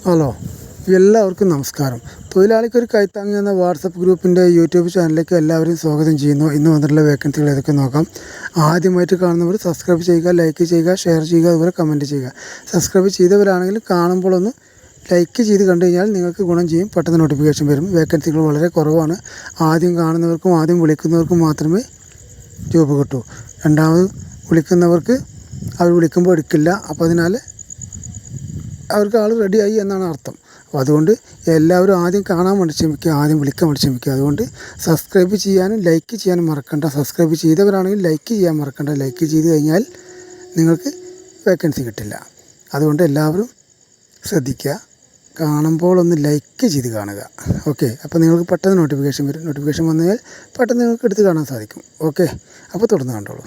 Hello, എല്ലാവർക്കും നമസ്കാരം. തൊഴിലാളിക്കൊരു കൈത്താങ്ങ് എന്ന വാട്സപ്പ് ഗ്രൂപ്പിൻ്റെ യൂട്യൂബ് ചാനലിലേക്ക് എല്ലാവരും സ്വാഗതം ചെയ്യുന്നു. ഇന്ന് വന്നിട്ടുള്ള വേക്കൻസികൾ ഏതൊക്കെ നോക്കാം. ആദ്യമായിട്ട് കാണുന്നവർ സബ്സ്ക്രൈബ് ചെയ്യുക, ലൈക്ക് ചെയ്യുക, ഷെയർ ചെയ്യുക, അതുപോലെ കമൻറ്റ് ചെയ്യുക. സബ്സ്ക്രൈബ് ചെയ്തവരാണെങ്കിൽ കാണുമ്പോൾ ഒന്ന് ലൈക്ക് ചെയ്ത് കണ്ടു കഴിഞ്ഞാൽ നിങ്ങൾക്ക് ഗുണം ചെയ്യും. പെട്ടെന്ന് നോട്ടിഫിക്കേഷൻ വരും. വേക്കൻസികൾ വളരെ കുറവാണ്. ആദ്യം കാണുന്നവർക്കും ആദ്യം വിളിക്കുന്നവർക്കും മാത്രമേ ജോബ് കിട്ടൂ. രണ്ടാമത് വിളിക്കുന്നവർക്ക് അവർ വിളിക്കുമ്പോൾ എടുക്കില്ല. അപ്പോൾ അതിനാൽ അവർക്ക് ആൾ റെഡിയായി എന്നാണ് അർത്ഥം. അപ്പോൾ അതുകൊണ്ട് എല്ലാവരും ആദ്യം കാണാൻ വേണ്ടി ശ്രമിക്കുക, ആദ്യം വിളിക്കാൻ വേണ്ടി ശ്രമിക്കുക. അതുകൊണ്ട് സബ്സ്ക്രൈബ് ചെയ്യാനും ലൈക്ക് ചെയ്യാനും മറക്കണ്ട. സബ്സ്ക്രൈബ് ചെയ്തവരാണെങ്കിൽ ലൈക്ക് ചെയ്യാൻ മറക്കണ്ട. ലൈക്ക് ചെയ്ത് കഴിഞ്ഞാൽ നിങ്ങൾക്ക് വേക്കൻസി കിട്ടില്ല. അതുകൊണ്ട് എല്ലാവരും ശ്രദ്ധിക്കുക. കാണുമ്പോൾ ഒന്ന് ലൈക്ക് ചെയ്ത് കാണുക. ഓക്കെ, അപ്പോൾ നിങ്ങൾക്ക് പെട്ടെന്ന് നോട്ടിഫിക്കേഷൻ വരും. നോട്ടിഫിക്കേഷൻ വന്നു കഴിഞ്ഞാൽ പെട്ടെന്ന് നിങ്ങൾക്ക് എടുത്ത് കാണാൻ സാധിക്കും. ഓക്കെ, അപ്പോൾ തുടർന്ന് കണ്ടോളൂ.